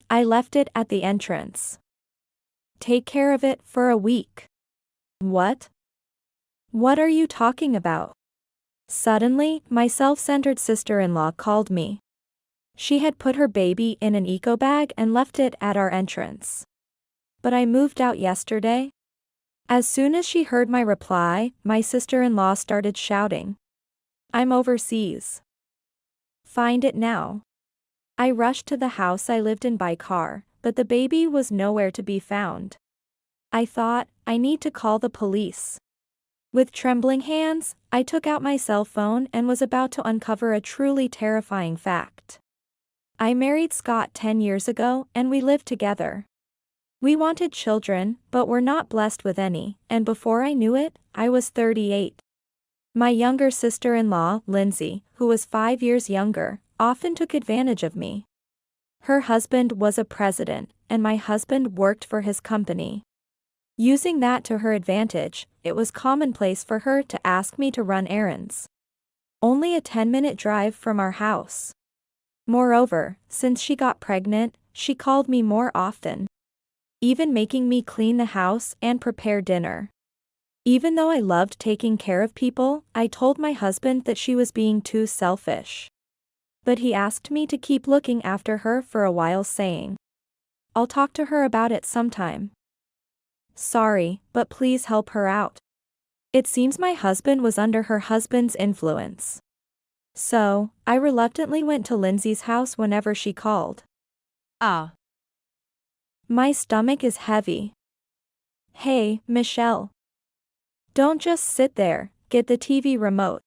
I left it at the entrance. Take care of it for a week. What? What are you talking about? Suddenly, my self-centered sister-in-law called me. She had put her baby in an eco bag and left it at our entrance. But I moved out yesterday. As soon as she heard my reply, my sister-in-law started shouting. I'm overseas. Find it now. I rushed to the house I lived in by car, but the baby was nowhere to be found. I thought, I need to call the police. With trembling hands, I took out my cell phone and was about to uncover a truly terrifying fact. I married Scott 10 years ago and we lived together. We wanted children, but were not blessed with any, and before I knew it, I was 38. My younger sister-in-law, Lindsay, who was 5 years younger, often took advantage of me. Her husband was a president, and my husband worked for his company. Using that to her advantage, it was commonplace for her to ask me to run errands. Only a 10-minute drive from our house. Moreover, since she got pregnant, she called me more often. Even making me clean the house and prepare dinner. Even though I loved taking care of people, I told my husband that she was being too selfish. But he asked me to keep looking after her for a while, saying, I'll talk to her about it sometime. Sorry, but please help her out. It seems my husband was under her husband's influence. So, I reluctantly went to Lindsay's house whenever she called. My stomach is heavy. Hey, Michelle. Don't just sit there, get the TV remote.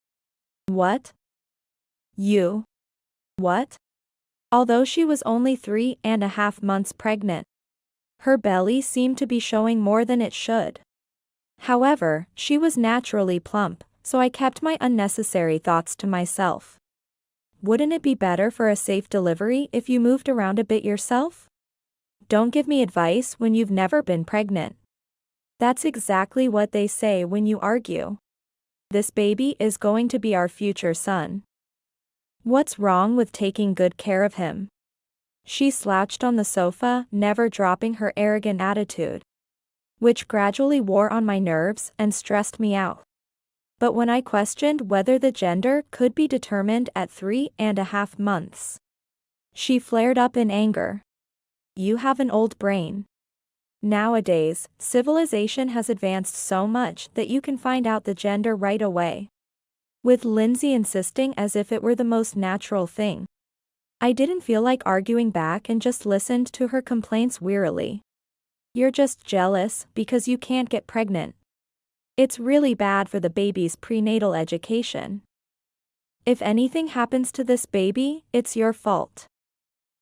What? You? What? Although she was only 3.5 months pregnant, her belly seemed to be showing more than it should. However, she was naturally plump, so I kept my unnecessary thoughts to myself. Wouldn't it be better for a safe delivery if you moved around a bit yourself? Don't give me advice when you've never been pregnant. That's exactly what they say when you argue. This baby is going to be our future son. What's wrong with taking good care of him? She slouched on the sofa, never dropping her arrogant attitude, which gradually wore on my nerves and stressed me out. But when I questioned whether the gender could be determined at 3.5 months, she flared up in anger. You have an old brain. Nowadays, civilization has advanced so much that you can find out the gender right away. With Lindsay insisting as if it were the most natural thing. I didn't feel like arguing back and just listened to her complaints wearily. You're just jealous because you can't get pregnant. It's really bad for the baby's prenatal education. If anything happens to this baby, it's your fault.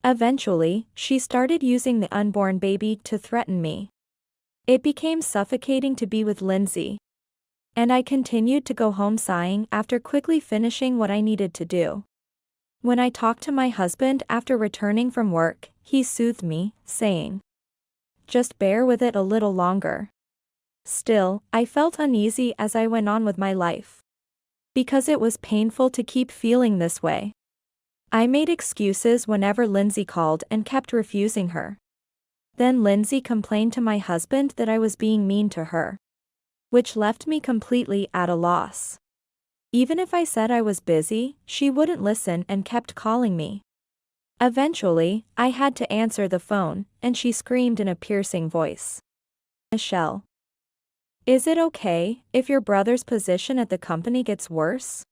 Eventually, she started using the unborn baby to threaten me. It became suffocating to be with Lindsay. And I continued to go home sighing after quickly finishing what I needed to do. When I talked to my husband after returning from work, he soothed me, saying, just bear with it a little longer. Still, I felt uneasy as I went on with my life. Because it was painful to keep feeling this way. I made excuses whenever Lindsay called and kept refusing her. Then Lindsay complained to my husband that I was being mean to her, which left me completely at a loss. Even if I said I was busy, she wouldn't listen and kept calling me. Eventually, I had to answer the phone, and she screamed in a piercing voice. Michelle. Is it okay if your brother's position at the company gets worse?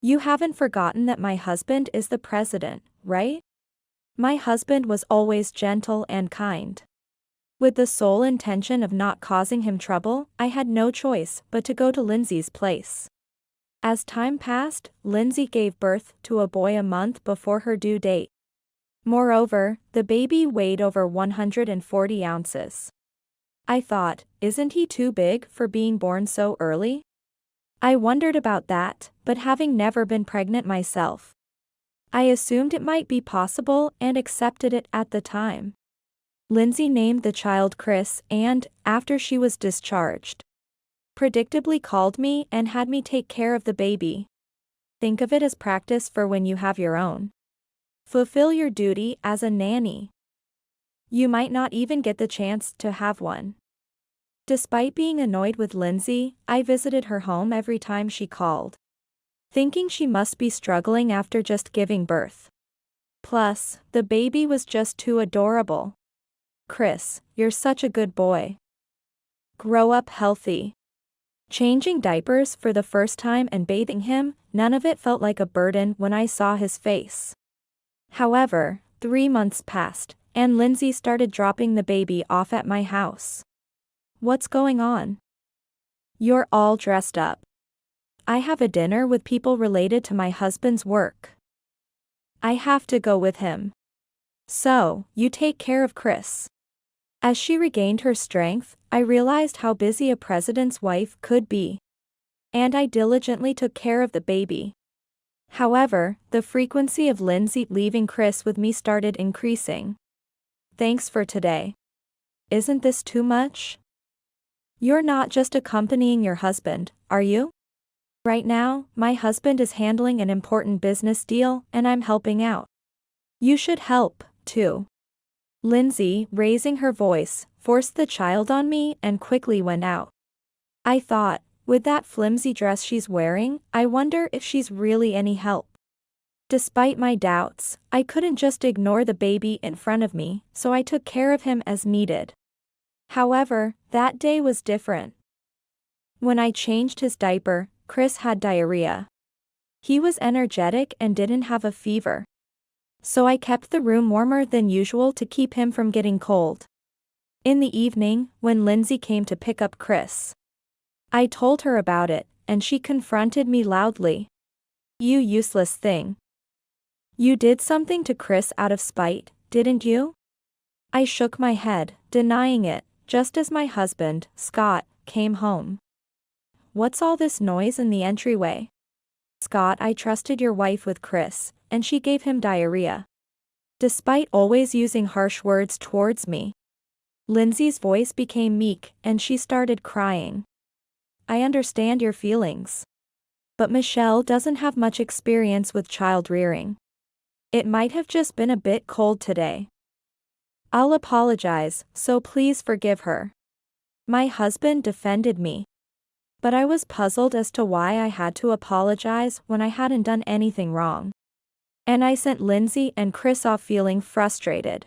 You haven't forgotten that my husband is the president, right? My husband was always gentle and kind. With the sole intention of not causing him trouble, I had no choice but to go to Lindsay's place. As time passed, Lindsay gave birth to a boy a month before her due date. Moreover, the baby weighed over 140 ounces. I thought, isn't he too big for being born so early? I wondered about that, but having never been pregnant myself, I assumed it might be possible and accepted it at the time. Lindsay named the child Chris and, after she was discharged, predictably called me and had me take care of the baby. Think of it as practice for when you have your own. Fulfill your duty as a nanny. You might not even get the chance to have one. Despite being annoyed with Lindsay, I visited her home every time she called, thinking she must be struggling after just giving birth. Plus, the baby was just too adorable. Chris, you're such a good boy. Grow up healthy. Changing diapers for the first time and bathing him, none of it felt like a burden when I saw his face. However, 3 months passed, and Lindsay started dropping the baby off at my house. What's going on? You're all dressed up. I have a dinner with people related to my husband's work. I have to go with him. So, you take care of Chris. As she regained her strength, I realized how busy a president's wife could be. And I diligently took care of the baby. However, the frequency of Lindsay leaving Chris with me started increasing. Thanks for today. Isn't this too much? You're not just accompanying your husband, are you? Right now, my husband is handling an important business deal and I'm helping out. You should help, too. Lindsay, raising her voice, forced the child on me and quickly went out. I thought, with that flimsy dress she's wearing, I wonder if she's really any help. Despite my doubts, I couldn't just ignore the baby in front of me, so I took care of him as needed. However, that day was different. When I changed his diaper, Chris had diarrhea. He was energetic and didn't have a fever. So I kept the room warmer than usual to keep him from getting cold. In the evening, when Lindsay came to pick up Chris, I told her about it, and she confronted me loudly. You useless thing. You did something to Chris out of spite, didn't you? I shook my head, denying it, just as my husband, Scott, came home. What's all this noise in the entryway? Scott, I trusted your wife with Chris, and she gave him diarrhea. Despite always using harsh words towards me. Lindsay's voice became meek, and she started crying. I understand your feelings. But Michelle doesn't have much experience with child rearing. It might have just been a bit cold today. I'll apologize, so please forgive her. My husband defended me. But I was puzzled as to why I had to apologize when I hadn't done anything wrong. And I sent Lindsay and Chris off feeling frustrated.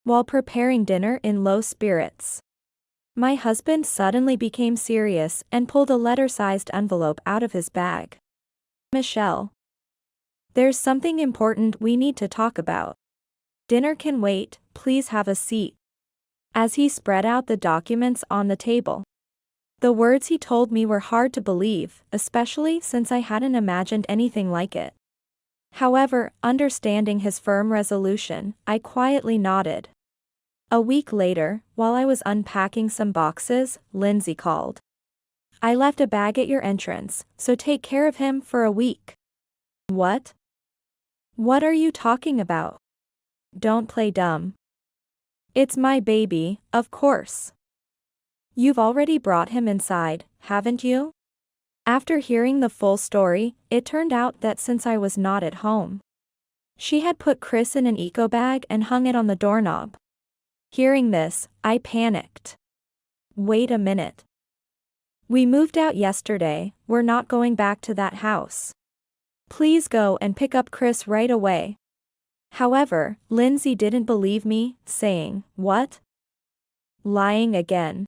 While preparing dinner in low spirits, my husband suddenly became serious and pulled a letter-sized envelope out of his bag. Michelle. There's something important we need to talk about. Dinner can wait, please have a seat. As he spread out the documents on the table. The words he told me were hard to believe, especially since I hadn't imagined anything like it. However, understanding his firm resolution, I quietly nodded. A week later, while I was unpacking some boxes, Lindsay called. I left a bag at your entrance, so take care of him for a week. What? What are you talking about? Don't play dumb. It's my baby, of course. You've already brought him inside, haven't you? After hearing the full story, it turned out that since I was not at home, she had put Chris in an eco bag and hung it on the doorknob. Hearing this, I panicked. Wait a minute. We moved out yesterday, we're not going back to that house. Please go and pick up Chris right away. However, Lindsay didn't believe me, saying, what? Lying again.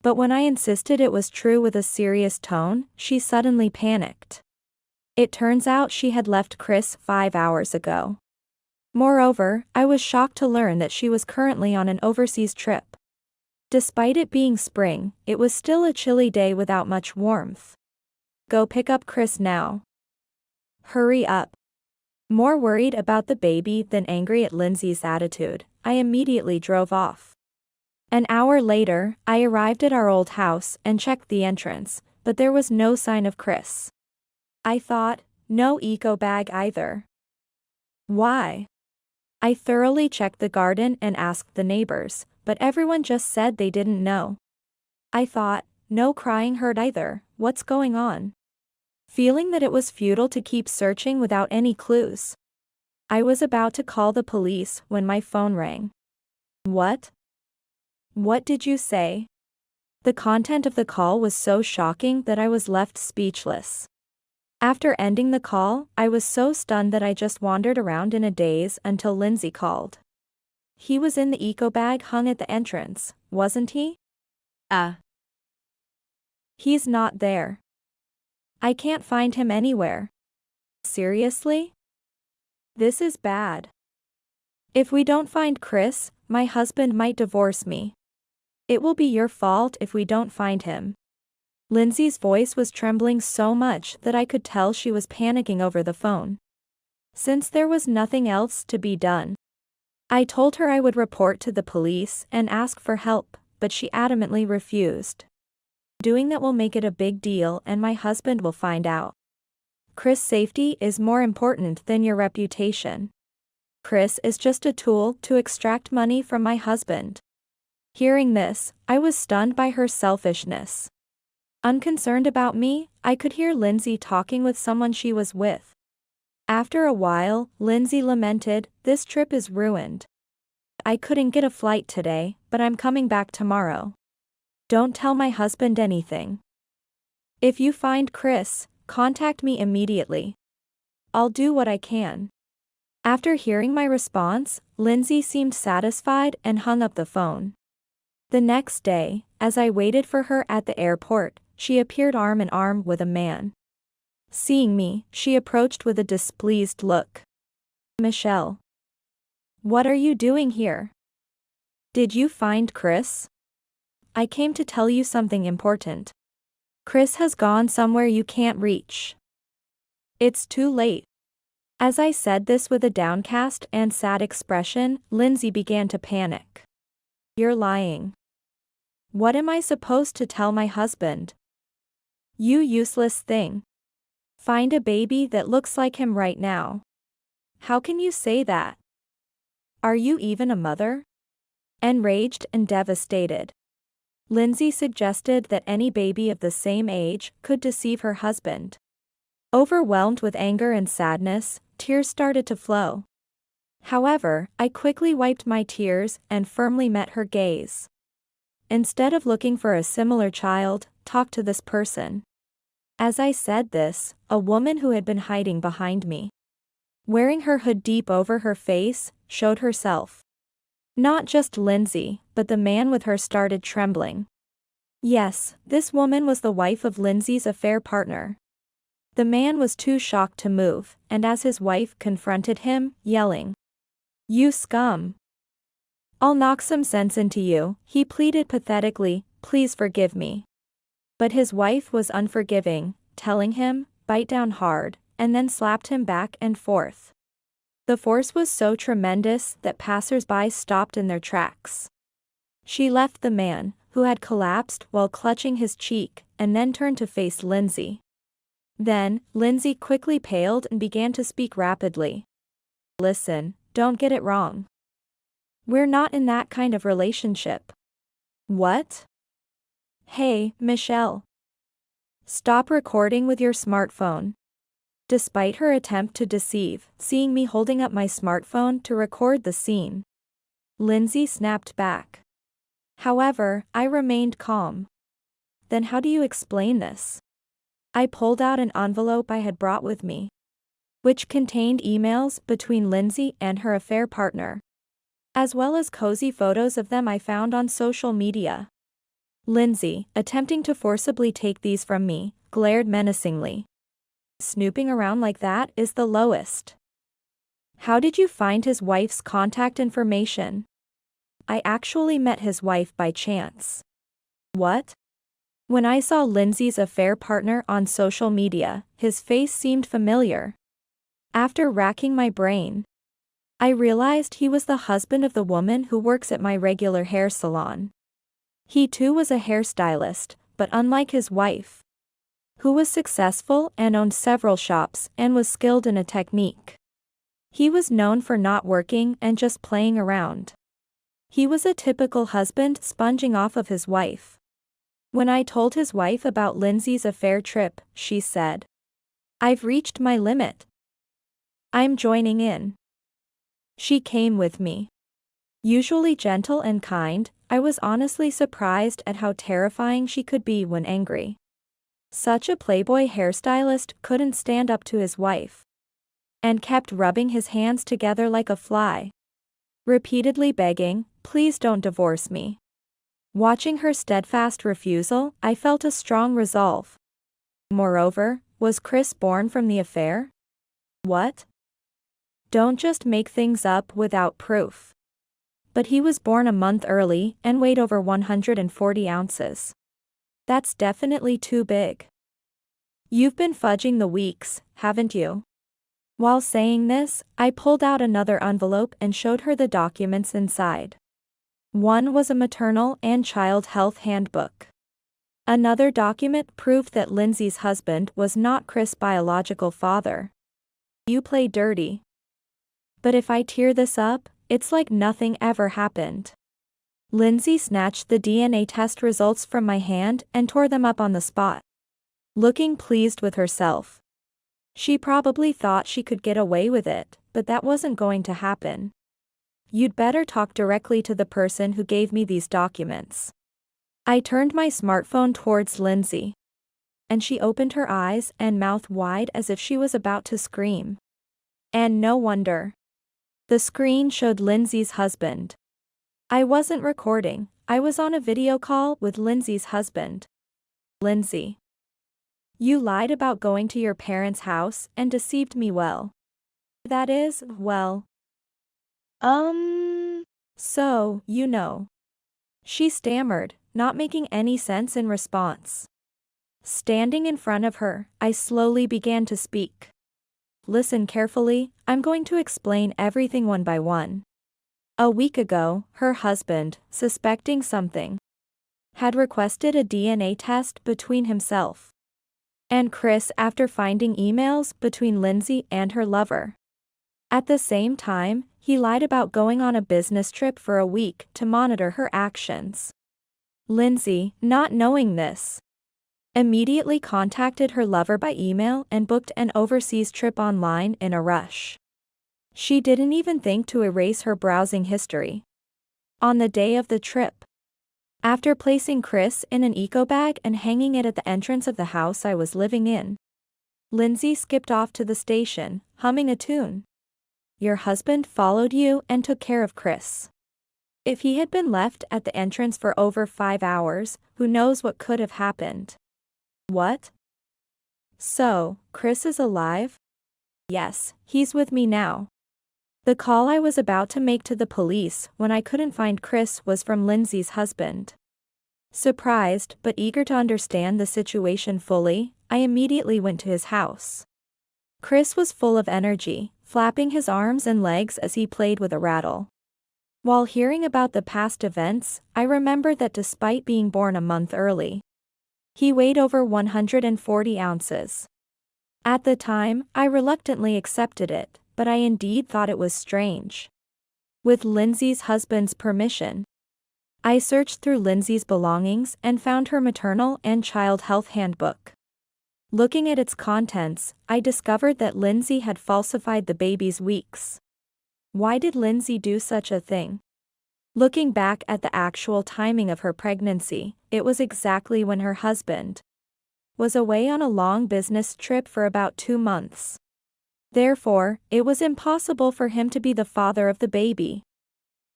But when I insisted it was true with a serious tone, she suddenly panicked. It turns out she had left Chris 5 hours ago. Moreover, I was shocked to learn that she was currently on an overseas trip. Despite it being spring, it was still a chilly day without much warmth. Go pick up Chris now. Hurry up. More worried about the baby than angry at Lindsay's attitude, I immediately drove off. An hour later, I arrived at our old house and checked the entrance, but there was no sign of Chris. I thought, no eco bag either. Why? I thoroughly checked the garden and asked the neighbors, but everyone just said they didn't know. I thought, no crying heard either, what's going on? Feeling that it was futile to keep searching without any clues. I was about to call the police when my phone rang. What? What did you say? The content of the call was so shocking that I was left speechless. After ending the call, I was so stunned that I just wandered around in a daze until Lindsay called. He was in the eco bag hung at the entrance, wasn't he? He's not there. I can't find him anywhere. Seriously? This is bad. If we don't find Chris, my husband might divorce me. It will be your fault if we don't find him. Lindsay's voice was trembling so much that I could tell she was panicking over the phone. Since there was nothing else to be done, I told her I would report to the police and ask for help, but she adamantly refused. Doing that will make it a big deal and my husband will find out. Chris' safety is more important than your reputation. Chris is just a tool to extract money from my husband. Hearing this, I was stunned by her selfishness. Unconcerned about me, I could hear Lindsay talking with someone she was with. After a while, Lindsay lamented, "This trip is ruined. I couldn't get a flight today, but I'm coming back tomorrow. Don't tell my husband anything. If you find Chris, contact me immediately. I'll do what I can." After hearing my response, Lindsay seemed satisfied and hung up the phone. The next day, as I waited for her at the airport, she appeared arm in arm with a man. Seeing me, she approached with a displeased look. "Michelle, what are you doing here? Did you find Chris? I came to tell you something important. Chris has gone somewhere you can't reach. It's too late." As I said this with a downcast and sad expression, Lindsay began to panic. "You're lying. What am I supposed to tell my husband? You useless thing. Find a baby that looks like him right now. How can you say that? Are you even a mother?" Enraged and devastated, Lindsay suggested that any baby of the same age could deceive her husband. Overwhelmed with anger and sadness, tears started to flow. However, I quickly wiped my tears and firmly met her gaze. "Instead of looking for a similar child, talk to this person." As I said this, a woman who had been hiding behind me, wearing her hood deep over her face, showed herself. Not just Lindsay, but the man with her started trembling. Yes, this woman was the wife of Lindsay's affair partner. The man was too shocked to move, and as his wife confronted him, yelling, "You scum! I'll knock some sense into you," he pleaded pathetically, "Please forgive me." But his wife was unforgiving, telling him, "Bite down hard," and then slapped him back and forth. The force was so tremendous that passers-by stopped in their tracks. She left the man, who had collapsed while clutching his cheek, and then turned to face Lindsay. Then, Lindsay quickly paled and began to speak rapidly. "Listen, don't get it wrong. We're not in that kind of relationship." "What?" "Hey, Michelle. Stop recording with your smartphone." Despite her attempt to deceive, seeing me holding up my smartphone to record the scene, Lindsay snapped back. However, I remained calm. "Then how do you explain this?" I pulled out an envelope I had brought with me, which contained emails between Lindsay and her affair partner, as well as cozy photos of them I found on social media. Lindsay, attempting to forcibly take these from me, glared menacingly. "Snooping around like that is the lowest. How did you find his wife's contact information?" "I actually met his wife by chance." "What?" When I saw Lindsay's affair partner on social media, his face seemed familiar. After racking my brain, I realized he was the husband of the woman who works at my regular hair salon. He too was a hairstylist, but unlike his wife, who was successful and owned several shops and was skilled in a technique, he was known for not working and just playing around. He was a typical husband sponging off of his wife. When I told his wife about Lindsay's affair trip, she said, "I've reached my limit. I'm joining in." She came with me. Usually gentle and kind, I was honestly surprised at how terrifying she could be when angry. Such a playboy hairstylist couldn't stand up to his wife and kept rubbing his hands together like a fly, repeatedly begging, "Please don't divorce me." Watching her steadfast refusal, I felt a strong resolve. Moreover, was Chris born from the affair? What? Don't just make things up without proof. But he was born a month early and weighed over 140 ounces. That's definitely too big. You've been fudging the weeks, haven't you? While saying this, I pulled out another envelope and showed her the documents inside. One was a maternal and child health handbook. Another document proved that Lindsay's husband was not Chris' biological father. You play dirty. But if I tear this up, it's like nothing ever happened. Lindsay snatched the DNA test results from my hand and tore them up on the spot, looking pleased with herself. She probably thought she could get away with it, but that wasn't going to happen. You'd better talk directly to the person who gave me these documents. I turned my smartphone towards Lindsay, and she opened her eyes and mouth wide as if she was about to scream. And no wonder. The screen showed Lindsay's husband. I wasn't recording, I was on a video call with Lindsay's husband. Lindsay. You lied about going to your parents' house and deceived me well. That is, well. So, you know. She stammered, not making any sense in response. Standing in front of her, I slowly began to speak. Listen carefully, I'm going to explain everything one by one. A week ago, her husband, suspecting something, had requested a DNA test between himself and Chris after finding emails between Lindsay and her lover. At the same time, he lied about going on a business trip for a week to monitor her actions. Lindsay, not knowing this, immediately contacted her lover by email and booked an overseas trip online in a rush. She didn't even think to erase her browsing history. On the day of the trip, after placing Chris in an eco bag and hanging it at the entrance of the house I was living in, Lindsay skipped off to the station, humming a tune. Your husband followed you and took care of Chris. If he had been left at the entrance for over 5 hours, who knows what could have happened. What? So, Chris is alive? Yes, he's with me now. The call I was about to make to the police when I couldn't find Chris was from Lindsay's husband. Surprised but eager to understand the situation fully, I immediately went to his house. Chris was full of energy, flapping his arms and legs as he played with a rattle. While hearing about the past events, I remembered that despite being born a month early, he weighed over 140 ounces. At the time, I reluctantly accepted it, but I indeed thought it was strange. With Lindsay's husband's permission, I searched through Lindsay's belongings and found her maternal and child health handbook. Looking at its contents, I discovered that Lindsay had falsified the baby's weeks. Why did Lindsay do such a thing? Looking back at the actual timing of her pregnancy, it was exactly when her husband was away on a long business trip for about 2 months. Therefore, it was impossible for him to be the father of the baby.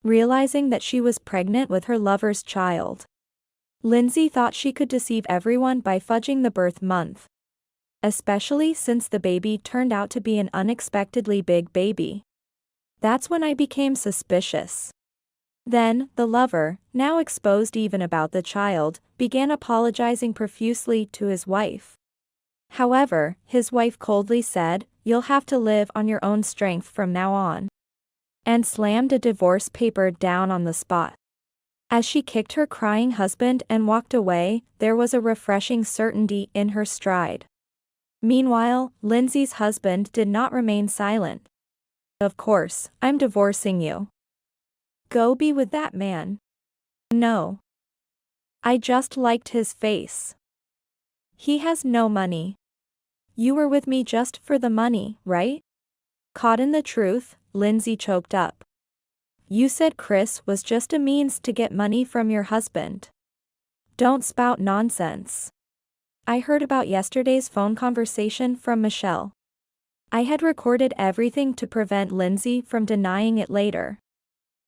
Realizing that she was pregnant with her lover's child, Lindsay thought she could deceive everyone by fudging the birth month. Especially since the baby turned out to be an unexpectedly big baby. That's when I became suspicious. Then, the lover, now exposed even about the child, began apologizing profusely to his wife. However, his wife coldly said, "You'll have to live on your own strength from now on," and slammed a divorce paper down on the spot. As she kicked her crying husband and walked away, there was a refreshing certainty in her stride. Meanwhile, Lindsay's husband did not remain silent. Of course, I'm divorcing you. Go be with that man. No. I just liked his face. He has no money. You were with me just for the money, right? Caught in the truth, Lindsay choked up. You said Chris was just a means to get money from your husband. Don't spout nonsense. I heard about yesterday's phone conversation from Michelle. I had recorded everything to prevent Lindsay from denying it later.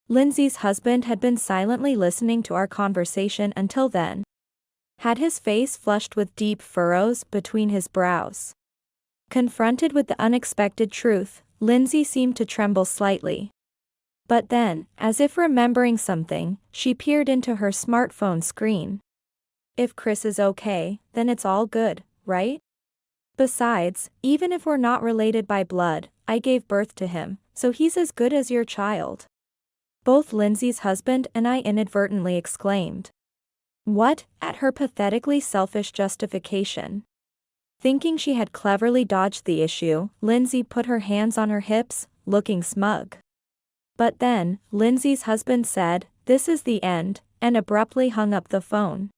Lindsay's husband had been silently listening to our conversation until then. Had his face flushed with deep furrows between his brows. Confronted with the unexpected truth, Lindsay seemed to tremble slightly. But then, as if remembering something, she peered into her smartphone screen. If Chris is okay, then it's all good, right? Besides, even if we're not related by blood, I gave birth to him, so he's as good as your child. Both Lindsay's husband and I inadvertently exclaimed. What? At her pathetically selfish justification. Thinking she had cleverly dodged the issue, Lindsay put her hands on her hips, looking smug. But then, Lindsay's husband said, "This is the end," and abruptly hung up the phone.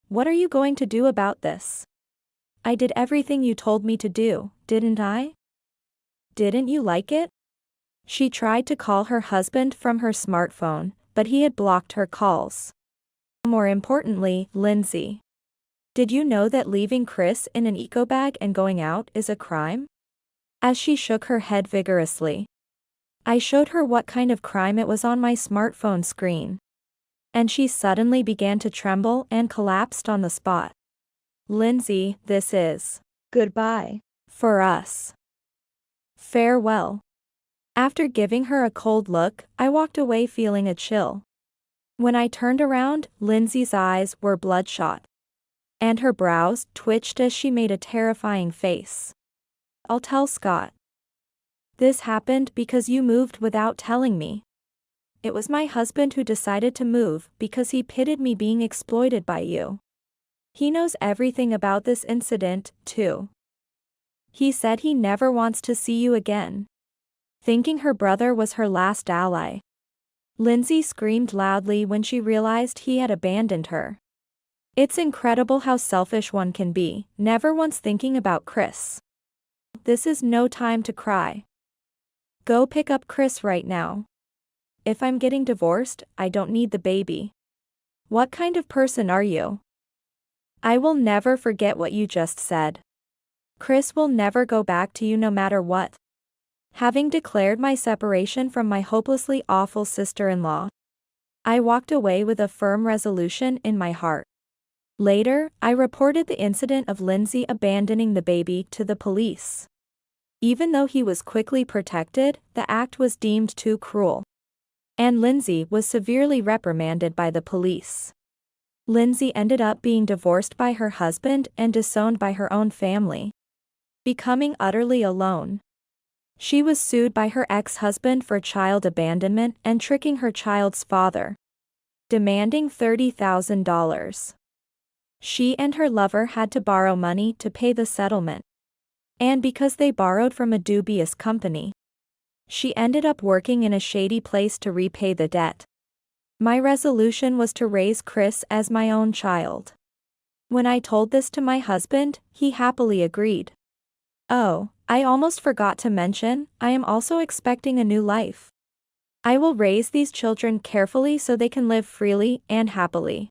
What are you going to do about this? I did everything you told me to do, didn't I? Didn't you like it? She tried to call her husband from her smartphone, but he had blocked her calls. More importantly, Lindsay. Did you know that leaving Chris in an eco bag and going out is a crime? As she shook her head vigorously. I showed her what kind of crime it was on my smartphone screen. And she suddenly began to tremble and collapsed on the spot. Lindsay, this is goodbye for us. Farewell. After giving her a cold look, I walked away feeling a chill. When I turned around, Lindsay's eyes were bloodshot. And her brows twitched as she made a terrifying face. I'll tell Scott. This happened because you moved without telling me. It was my husband who decided to move because he pitted me being exploited by you. He knows everything about this incident, too. He said he never wants to see you again. Thinking her brother was her last ally. Lindsay screamed loudly when she realized he had abandoned her. It's incredible how selfish one can be, never once thinking about Chris. This is no time to cry. Go pick up Chris right now. If I'm getting divorced, I don't need the baby. What kind of person are you? I will never forget what you just said. Chris will never go back to you no matter what. Having declared my separation from my hopelessly awful sister-in-law, I walked away with a firm resolution in my heart. Later, I reported the incident of Lindsay abandoning the baby to the police. Even though he was quickly protected, the act was deemed too cruel. And Lindsay was severely reprimanded by the police. Lindsay ended up being divorced by her husband and disowned by her own family. Becoming utterly alone. She was sued by her ex-husband for child abandonment and tricking her child's father, demanding $30,000. She and her lover had to borrow money to pay the settlement. And because they borrowed from a dubious company, she ended up working in a shady place to repay the debt. My resolution was to raise Chris as my own child. When I told this to my husband, he happily agreed. Oh, I almost forgot to mention, I am also expecting a new life. I will raise these children carefully so they can live freely and happily.